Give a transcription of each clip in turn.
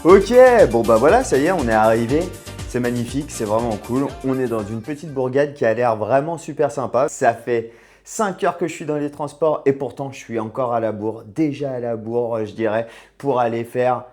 Ok, bon bah voilà, ça y est, on est arrivé. C'est magnifique, c'est vraiment cool. On est dans une petite bourgade qui a l'air vraiment super sympa. Ça fait 5 heures que je suis dans les transports et pourtant je suis encore à la bourre. Déjà à la bourre, je dirais, pour aller faire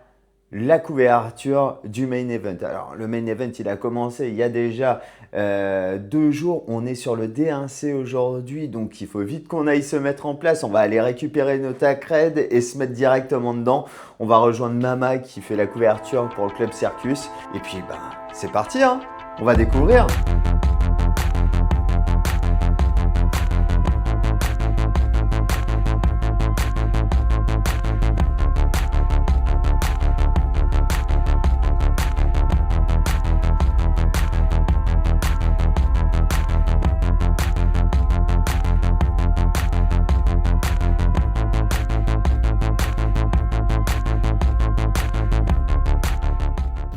la couverture du main event. Alors le main event il a commencé il y a déjà 2 jours, on est sur le D1C aujourd'hui, donc il faut vite qu'on aille se mettre en place. On va aller récupérer nos tacreds et se mettre directement dedans. On va rejoindre Mama qui fait la couverture pour le Club Circus et puis bah, c'est parti hein, on va découvrir.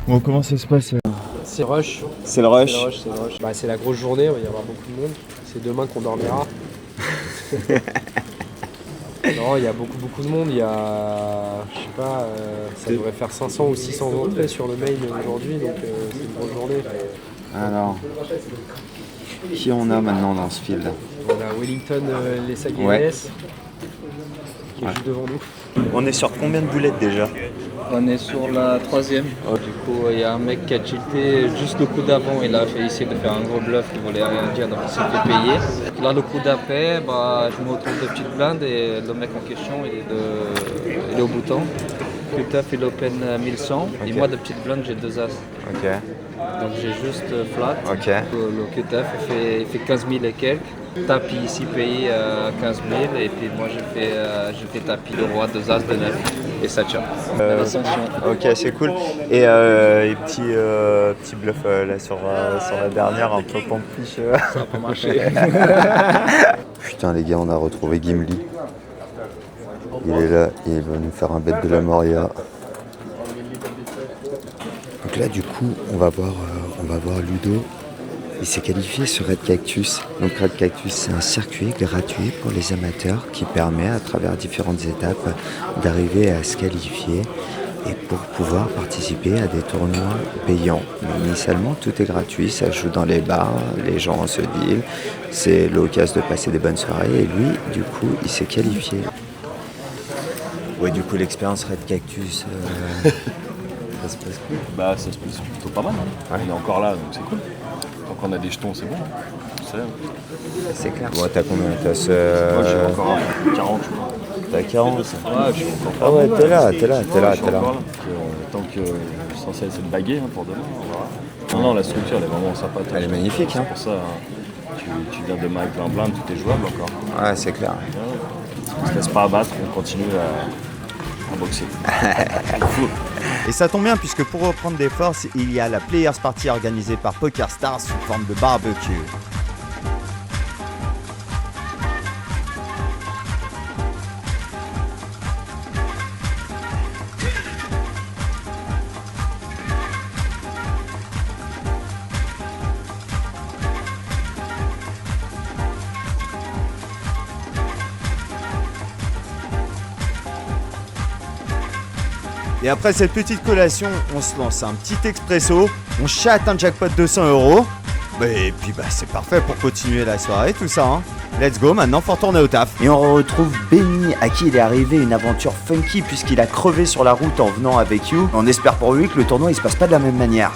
Bon, comment ça se passe? C'est rush. C'est le rush. C'est le rush. Bah, c'est la grosse journée, il va y avoir beaucoup de monde. C'est demain qu'on dormira. Non, il y a beaucoup de monde. Il y a, je sais pas, ça devrait faire 500 ou 600 entrées sur le main aujourd'hui, donc c'est une grosse journée. Alors, qui on a maintenant dans ce field? On a Wellington Lessagues Ouais. qui est juste devant nous. On est sur combien de boulettes déjà? On est sur la 3e. Du coup, il y a un mec qui a tilté juste le coup d'avant. Il a fait essayer de faire un gros bluff, il voulait rien dire, donc il s'est fait payer. Là, le coup d'après, bah, je me retrouve de petites blindes et le mec en question, il est au bouton. Cut-off, il open 1100. Et moi, de petites blindes, j'ai 2 as. Ok. Donc j'ai juste flat. Ok. Le cut-off, il fait 15 000 et quelques. Tapis ici payé 15 000 et puis moi j'ai fait tapis de roi, 2 as, de 9 et ça tient. L'ascension. Ok, c'est cool. Et petit bluff là sur la dernière, un peu pompiche. Ça n'a pas marché. Putain les gars, on a retrouvé Gimli. Il est là, il va nous faire un bet de la Moria. Donc là du coup, on va voir Ludo. Il s'est qualifié sur Red Cactus. Donc Red Cactus, c'est un circuit gratuit pour les amateurs qui permet à travers différentes étapes d'arriver à se qualifier et pour pouvoir participer à des tournois payants. Mais initialement, tout est gratuit, ça joue dans les bars, les gens se deal, c'est l'occasion de passer des bonnes soirées et lui, du coup, il s'est qualifié. Ouais, du coup, l'expérience Red Cactus, ça se passe cool. Bah ça se passe plutôt pas mal, hein. Ouais. On est encore là, donc c'est cool. Tant qu'on a des jetons, c'est bon. Hein. C'est clair. Bon, t'as combien? Moi j'ai encore 40, je crois. T'as 40? Ouais, je suis encore Ah ouais, t'es là. je suis encore là. Tant que je suis censé essayer de baguer hein, pour demain, on verra. Non, la structure elle est vraiment sympa. Elle est magnifique. C'est pour ça, hein. Tu viens demain avec plein blind, tout est jouable encore. Ouais, c'est clair. On se laisse pas abattre, on continue à boxer. Et ça tombe bien puisque pour reprendre des forces, il y a la Players Party organisée par PokerStars sous forme de barbecue. Et après cette petite collation, on se lance un petit expresso, on chatte un jackpot de 100 €. Et puis bah c'est parfait pour continuer la soirée, tout ça. Hein. Let's go, maintenant faut retourner au taf. Et on retrouve Benny, à qui il est arrivé une aventure funky puisqu'il a crevé sur la route en venant avec You. On espère pour lui que le tournoi il se passe pas de la même manière.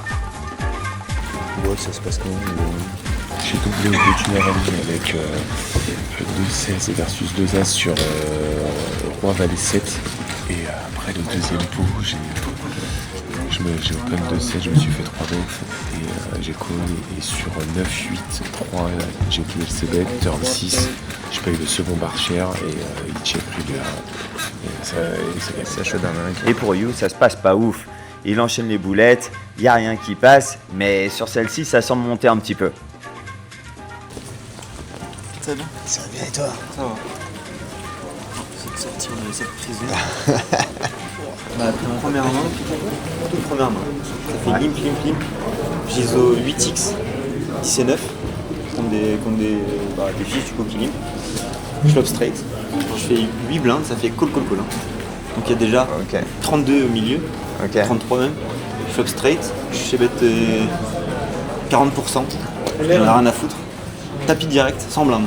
Ouais, ça se passe quand même. J'ai doublé au début en ligne avec 2-16 versus 2 As sur Roi Valet 7. Et après le deuxième tour, j'ai open 2-7, je me suis fait 3 off et j'ai call et sur 9-8, 3, j'ai clé le CBET, turn 6, je paye le second bar cher et il check river. C'est chaud d'un mec. Et pour You, ça se passe pas ouf. Il enchaîne les boulettes, y a rien qui passe, mais sur celle-ci, ça semble monter un petit peu. Ça va bien? Ça va bien et toi? Ça va. Cette sortie, on avait cette prise. Première main, toute première main. Ça fait limp, limp, limp. J'ISO 8x, 10 et 9. Contre des fiches du coup qui limp. Je flop straight. Je fais 8 blindes, ça fait call, call, call. Donc il y a déjà 32 au milieu. Ok. 33 même. Flop straight, je suis bet 40%. J'en ai rien à foutre. Tapis direct, sans blinde.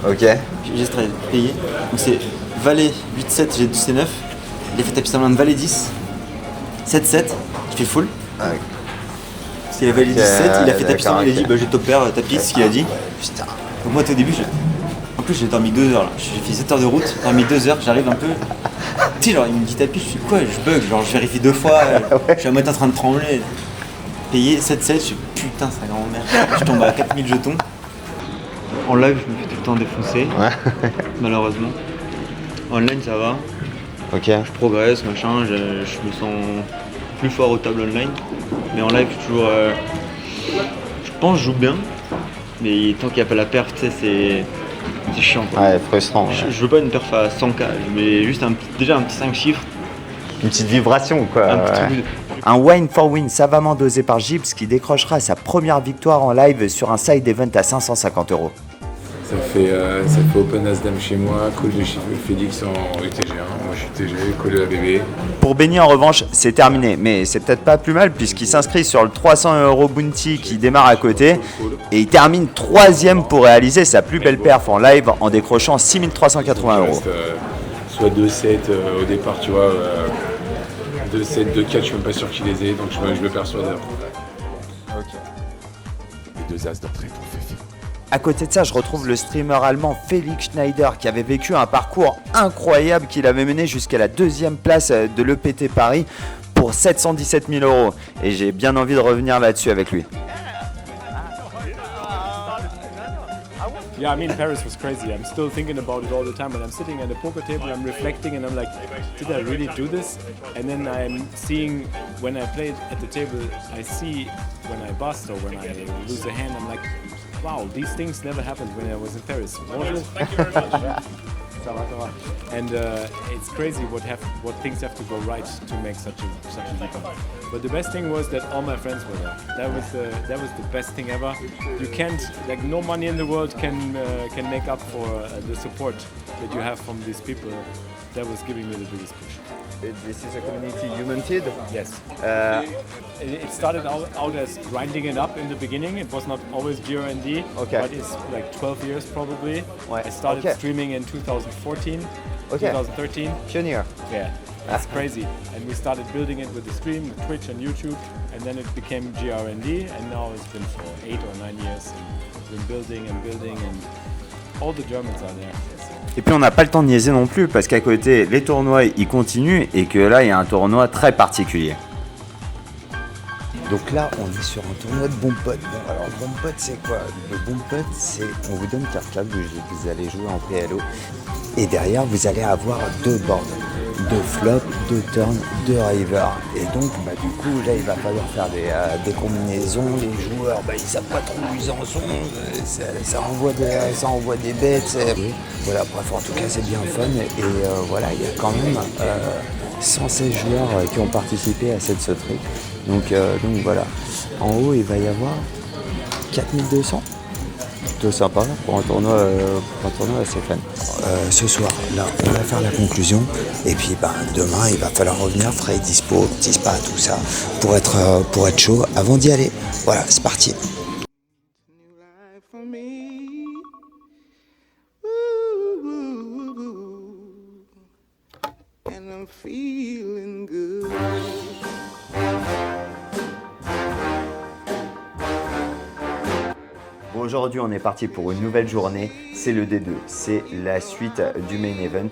Ok. J'ai straight payé. Donc c'est valet 8-7, j'ai C9. Il a fait tapis sans blinde, valet 10. 7-7, je fais full. Ah, Parce qu'il a valet 17, il a fait tapis sans blinde, il a dit ok. bah, j'ai top pair, tapis, c'est ce qu'il a dit. Putain. Donc moi au début, en plus j'ai dormi 2 heures là. J'ai fait 7 heures de route, j'ai dormi 2 heures, j'arrive un peu. Tu sais, genre il me dit tapis, je suis quoi, je bug, genre je vérifie 2 fois, je suis à moitié en train de trembler. Payé 7-7, je suis putain, c'est la grand-mère. Je tombe à 4000 jetons. En live, je me fais tout le temps défoncer, Ouais. malheureusement. Online, ça va, Ok. je progresse, machin, je me sens plus fort au table online. Mais en live, je suis toujours. Je pense que je joue bien, mais tant qu'il n'y a pas la perf, tu sais, c'est chiant quoi. Ouais, frustrant. Ouais. Je veux pas une perf à 100K, je mets juste déjà un petit 5 chiffres, Une petite vibration, quoi. un petit ouais. truc. Un win for win savamment dosé par Gibbs qui décrochera sa première victoire en live sur un side event à 550 €. Ça fait Open As-Dame chez moi, call de Félix en UTG1. Moi je suis TG, call de la bébé. Pour Benny en revanche, c'est terminé, mais c'est peut-être pas plus mal puisqu'il s'inscrit sur le 300 € bounty qui démarre à côté et il termine 3ème pour réaliser sa plus belle perf en live en décrochant 6380 €. Soit 2-7 au départ, tu vois. 2-7, 2-4, je suis même pas sûr qu'il les ait, donc je me persuade après. Et 2 As d'entrée pour Féfi. À côté de ça, je retrouve le streamer allemand Felix Schneider qui avait vécu un parcours incroyable qu'il avait mené jusqu'à la 2e place de l'EPT Paris pour 717 000 €. Et j'ai bien envie de revenir là-dessus avec lui. Yeah, I mean, Paris was crazy. I'm still thinking about it all the time. When I'm sitting at the poker table, I'm reflecting and I'm like, did I really do this? And then I'm seeing, when I play at the table, I see when I bust or when I lose a hand, I'm like, wow, these things never happened when I was in Paris. Bonjour. Thank you very much. And it's crazy what things have to go right to make such a leap. But the best thing was that all my friends were there. That was the best thing ever. You can't, like, no money in the world can make up for the support that you have from these people. That was giving me the biggest push. This is a community you minted? Yes. It started out as grinding it up in the beginning. It was not always GRND, Okay. but it's like 12 years probably. Ouais. I started Okay. streaming in 2014, Okay. 2013. Pionnier. Yeah, that's crazy. And we started building it with the stream, with Twitch and YouTube, and then it became GRND, and now it's been for 8 or 9 years. And we've been building, and all the Germans are there. Et puis on n'a pas le temps de niaiser non plus parce qu'à côté les tournois ils continuent et que là il y a un tournoi très particulier. Donc là on est sur un tournoi de bon pote. Bon alors bon pote c'est quoi? Le bon pote c'est on vous donne carte table, vous allez jouer en PLO et derrière vous allez avoir 2 boards, 2 flops, 2 turns, 2 rivers. Et donc bah, du coup là il va falloir faire des combinaisons, les joueurs bah, ils savent pas trop où ils en sont, ça envoie des bêtes. Voilà, bref en tout cas c'est bien fun et voilà il y a quand même 116 joueurs qui ont participé à cette sauterie. Donc voilà, en haut il va y avoir 4200. Plutôt sympa pour un tournoi assez fun. Ce soir, là, on va faire la conclusion. Et puis demain, il va falloir revenir frais, dispo, petit spa, tout ça, pour être chaud avant d'y aller. Voilà, c'est parti. Aujourd'hui, on est parti pour une nouvelle journée. C'est le D2, c'est la suite du main event.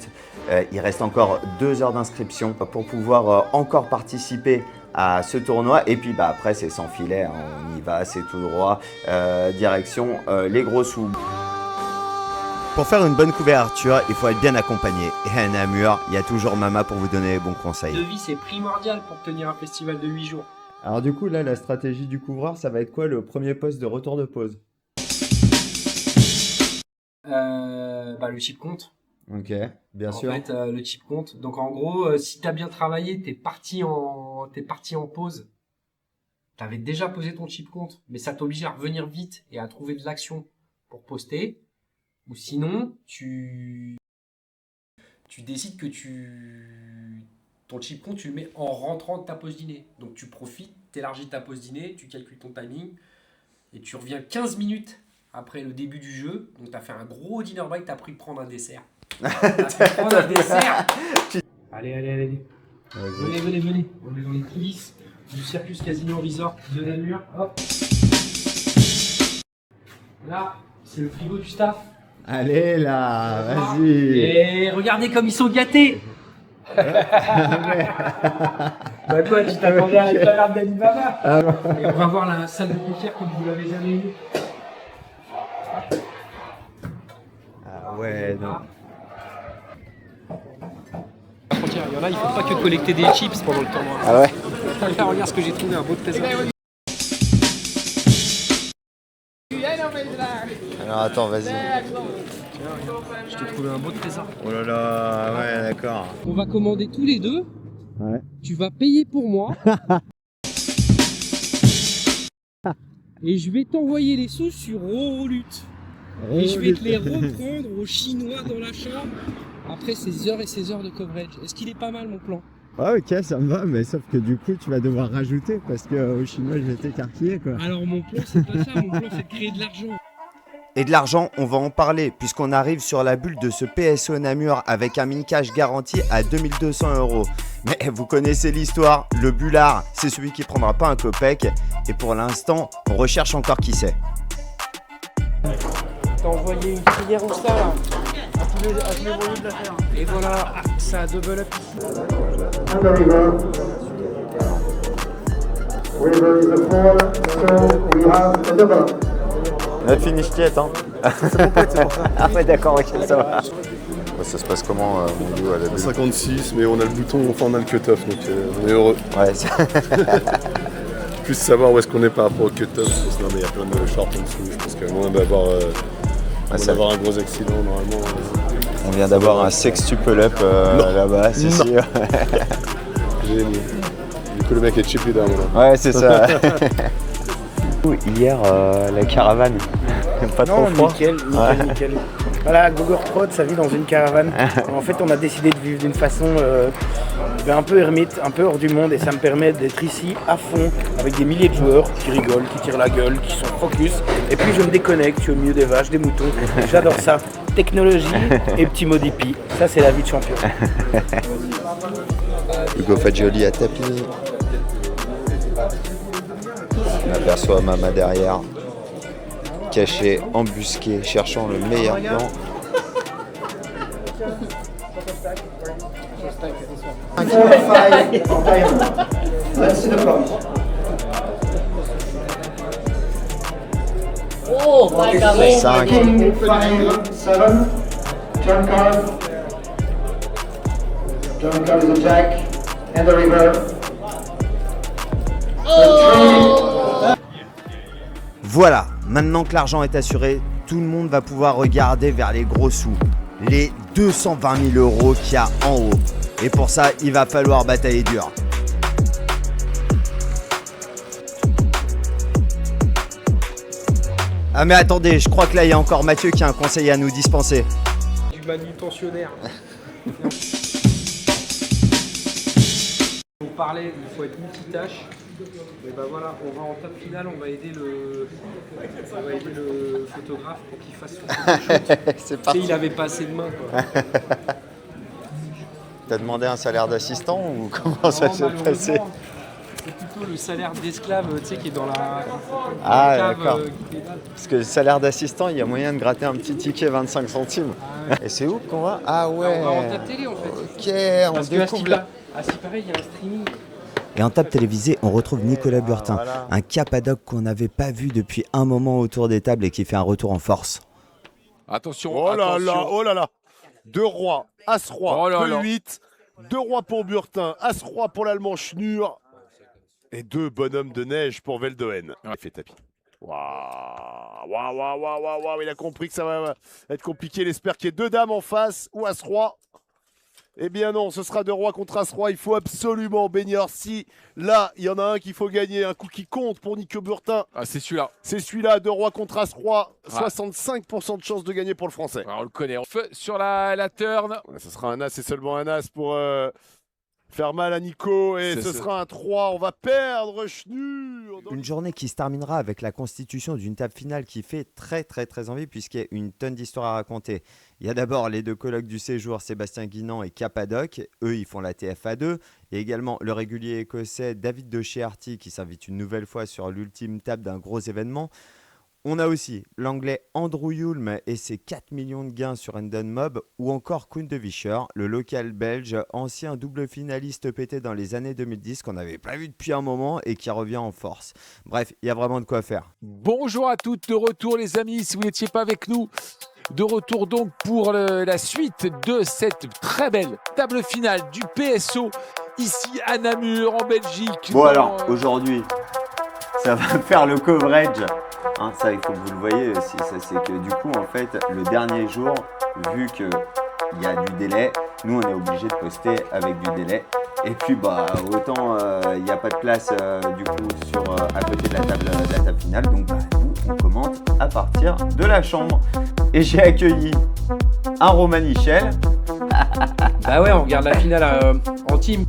Il reste encore 2 heures d'inscription pour pouvoir encore participer à ce tournoi. Et puis après, c'est sans filet, hein. On y va, c'est tout droit. Direction les gros sous. Pour faire une bonne couverture, il faut être bien accompagné. Et à Namur, il y a toujours Mama pour vous donner les bons conseils. Devis, c'est primordial pour tenir un festival de 8 jours. Alors du coup, là, la stratégie du couvreur, ça va être quoi le premier poste de retour de pause? Le chip compte. Ok, bien sûr. En fait, le chip compte. Donc en gros, si t'as bien travaillé, t'es parti en pause. T'avais déjà posé ton chip compte, mais ça t'oblige à revenir vite et à trouver de l'action pour poster. Ou sinon, tu décides que ton chip compte, tu le mets en rentrant de ta pause dîner. Donc tu profites, tu élargis ta pause dîner, tu calcules ton timing et tu reviens 15 minutes après le début du jeu. Donc tu as fait un gros dinner break, tu as pris prendre un dessert. Allez. Venez. On est dans les coulisses du Circus Casino Resort de Namur. Hop. Là, c'est le frigo du staff. Allez là, vas-y. Et regardez comme ils sont gâtés. Bah quoi, tu t'attendais à la caméra d'Alibaba. Et on va voir la salle de poker comme vous l'avez jamais vu. Ah ouais, non. Il y en a, il faut pas que collecter des chips pendant le tournoi. Ah ouais. Là, regarde ce que j'ai trouvé, un beau trésor. Alors attends, vas-y. Je t'ai trouvé un beau trésor. Oh là là, ouais, d'accord. On va commander tous les deux. Ouais. Tu vas payer pour moi. Et je vais t'envoyer les sous sur Revolut. Et je vais te les reprendre aux Chinois dans la chambre après ces heures et ces heures de coverage. Est-ce qu'il est pas mal mon plan? Ah ok, ça me va, mais sauf que du coup tu vas devoir rajouter parce que au chinois je vais t'écarquiller quoi. Alors mon plan c'est pas ça, mon plan c'est de créer de l'argent. Et de l'argent, on va en parler puisqu'on arrive sur la bulle de ce PSO Namur avec un min cash garanti à 2200 €. Mais vous connaissez l'histoire, le bullard, c'est celui qui prendra pas un copec. Et pour l'instant, on recherche encore qui c'est. T'as envoyé une prière ou ça là? À tous les voyous de l'affaire. Et voilà, ça a double up. La finish tiette, hein. C'est mon pote, c'est pour ça. Ah ouais, d'accord, ok, ça va. Ça se passe comment, mon Lou, à la bulle? 56, mais on a le bouton, enfin on a le cut-off, donc on est heureux. Ouais, Plus savoir où est-ce qu'on est par rapport au cut-off, parce que non, mais il y a plein de shorts en dessous. Je pense qu'à moins d'avoir un gros accident, normalement. on vient d'avoir un sextuple up là-bas, c'est sûr. Génial. Du coup, le mec est chip leader maintenant. Ouais, c'est ça. Hier, la caravane, pas trop froid. Nickel. Voilà, Gogortrod, ça vit dans une caravane. En fait, on a décidé de vivre d'une façon un peu ermite, un peu hors du monde, et ça me permet d'être ici à fond avec des milliers de joueurs qui rigolent, qui tirent la gueule, qui sont focus. Et puis je me déconnecte, je suis au milieu des vaches, des moutons. J'adore ça. Technologie et petit mot d'hippie. Ça, c'est la vie de champion. Hugo Fagioli à tapis. On aperçoit Mama derrière, caché, embusqué, cherchant le meilleur plan. Oh, my God. 5. King 5, 7, turn card. Turn card is a jack and the river. Voilà, maintenant que l'argent est assuré, tout le monde va pouvoir regarder vers les gros sous. Les 220 000 € qu'il y a en haut. Et pour ça, il va falloir batailler dur. Ah mais attendez, je crois que là il y a encore Mathieu qui a un conseil à nous dispenser. Du manutentionnaire. On parlait, il faut être multitâche. Et ben voilà, on va en table finale, on va aider le photographe pour qu'il fasse son shoot. C'est parti. Il avait pas assez de mains quoi. T'as demandé un salaire d'assistant ou comment ça s'est passé? C'est plutôt le salaire d'esclave, tu sais, qui est dans la Ah cave, d'accord. qui pédale. Parce que le salaire d'assistant, il y a moyen de gratter un petit ticket 25 centimes. Et c'est où qu'on va? Ah ouais. On va en table télé en fait. Ok, on Parce que découvre là. à ce qui paraît, il y a un streaming. Et en table télévisée, on retrouve Nicolas Burtin, voilà. un Capadoc qu'on n'avait pas vu depuis un moment autour des tables et qui fait un retour en force. Attention, Oh là attention. là, oh là là. Deux rois, As-Roi, Oh là là. 8, deux rois pour Burtin, As-Roi pour l'Allemand Schnur et deux bonhommes de neige pour Veldoen. Il fait tapis. Waouh, il a compris que ça va être compliqué. Il espère qu'il y ait deux dames en face ou As-Roi. Eh bien non, ce sera deux rois contre As-Roi. Il faut absolument, Baignard, si là, il y en a un qu'il faut gagner, un coup qui compte pour Nico Burtin. Ah, c'est celui-là. C'est celui-là, deux rois contre As-Roi. Ouais. 65% de chance de gagner pour le Français. Alors, on le connaît. Feu sur la turn. Ouais, ce sera un as et seulement un as pour faire mal à Nico et C'est ce ça. sera un 3. On va perdre Schnur. Une journée qui se terminera avec la constitution d'une table finale qui fait très envie puisqu'il y a une tonne d'histoires à raconter. Il y a d'abord les deux colocs du séjour, Sébastien Guinan et Capadoc. Eux, ils font la TFA2. Et également le régulier écossais David de Shearty qui s'invite une nouvelle fois sur l'ultime table d'un gros événement. On a aussi l'anglais Andrew Hulme et ses 4 millions de gains sur Hendon Mob, ou encore Koen de Visscher, le local belge, ancien double finaliste PT dans les années 2010 qu'on n'avait pas vu depuis un moment et qui revient en force. Bref, il y a vraiment de quoi faire. Bonjour à toutes, de retour les amis, si vous n'étiez pas avec nous, de retour donc pour la suite de cette très belle table finale du PSO ici à Namur en Belgique. Bon alors, aujourd'hui, ça va faire le coverage. Hein, ça, il faut que vous le voyez aussi. Ça, c'est que du coup, en fait, le dernier jour, vu qu'il y a du délai, nous, on est obligé de poster avec du délai. Et puis, bah, autant il n'y a pas de place du coup à côté de la table finale. Donc, bah, nous, on commente à partir de la chambre. Et j'ai accueilli un Romain Michel. Bah ouais, on regarde la finale en team.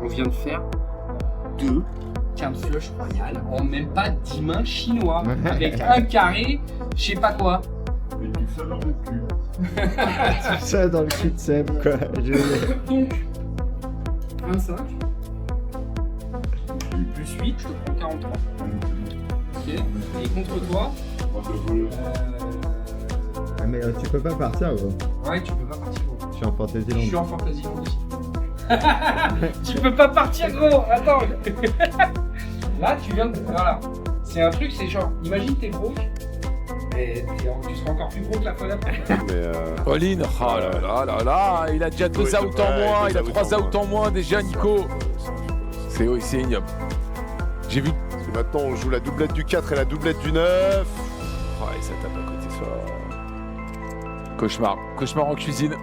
On vient de faire 2 15 flush royal en même pas 10 mains chinois avec un carré, je sais pas quoi. Et tout ça dans le cul. Tout ça dans le cul de Seb, quoi. Donc, 25 plus 8, je te prends 43. Ok. Et contre toi, Ah, mais tu peux pas partir, gros. ouais, tu peux pas partir gros. Je suis en fantasy Je land. suis en fantasy land aussi. Tu peux pas partir gros, attends. Là tu viens de... Voilà. C'est un truc, c'est genre, imagine t'es broke, et tu seras encore plus gros que la fois d'après. Pauline, oh là là là, il a déjà 2 Ouais, outs en moins, il a 3 2 outs en moins déjà Nico. C'est ignoble. J'ai vu... Parce que maintenant on joue la doublette du 4 et la doublette du 9. Ouais, ça tape à côté ça. Cauchemar. Cauchemar en cuisine.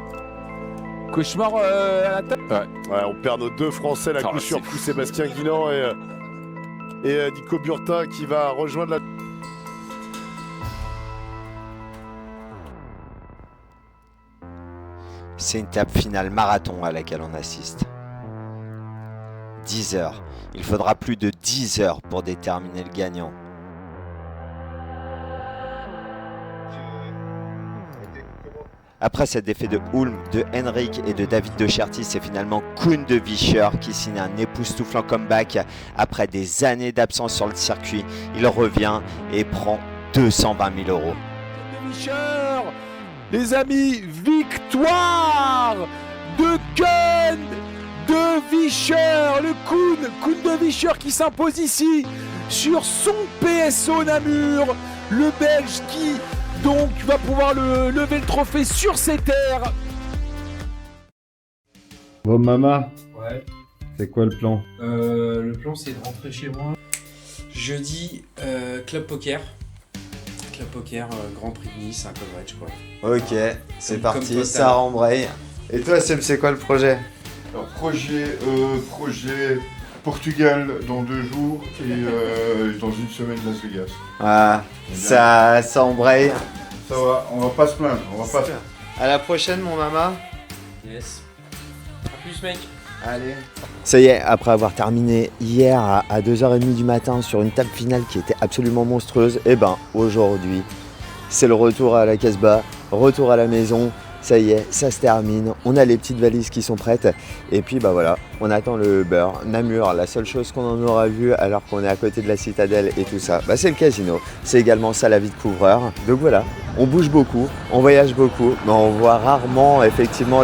Cauchemar à la table. Ouais, on perd nos 2 Français, la Oh, coup sur c'est coup, fou. Sébastien Guinan et Nico Burtin qui va rejoindre la... C'est une table finale marathon à laquelle on assiste. 10 heures. Il faudra plus de 10 heures pour déterminer le gagnant. Après cette défaite de Hulme, de Henrik et de David de Shearty, c'est finalement Koen de Visscher qui signe un époustouflant comeback. Après des années d'absence sur le circuit, il revient et prend 220 000 €. Visscher, les amis, victoire de Koen de Visscher, le Koen de Visscher qui s'impose ici sur son PSO Namur, le Belge qui donc va pouvoir lever le trophée sur ses terres. Bon maman, Ouais. c'est quoi le plan? Le plan c'est de rentrer chez moi. Jeudi, Club Poker. Club Poker, Grand Prix de Nice, un coverage quoi. Ok, c'est Comme parti, toi, ça rembraye. Et toi, Seb, c'est quoi le projet? Alors, projet Portugal dans 2 jours et dans une semaine Las Vegas. Ah, ça embraye. Ça va, on va pas se plaindre, on va pas. À la prochaine, mon maman. Yes. A plus mec. Allez. Ça y est, après avoir terminé hier à 2h30 du matin sur une table finale qui était absolument monstrueuse, et ben aujourd'hui, c'est le retour à la Casbah, retour à la maison. Ça y est, ça se termine, on a les petites valises qui sont prêtes et puis bah voilà, on attend le Uber. Namur, la seule chose qu'on en aura vu alors qu'on est à côté de la citadelle et tout ça, bah c'est le casino. C'est également ça la vie de couvreur. Donc voilà, on bouge beaucoup, on voyage beaucoup, mais on voit rarement effectivement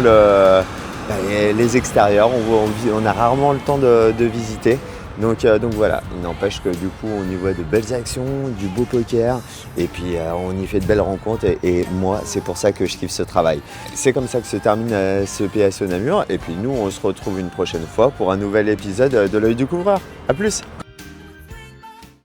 les extérieurs, on a rarement le temps de visiter. Donc voilà, il n'empêche que du coup on y voit de belles actions, du beau poker et puis on y fait de belles rencontres et moi c'est pour ça que je kiffe ce travail. C'est comme ça que se termine ce PSO Namur et puis nous on se retrouve une prochaine fois pour un nouvel épisode de l'œil du couvreur. A plus.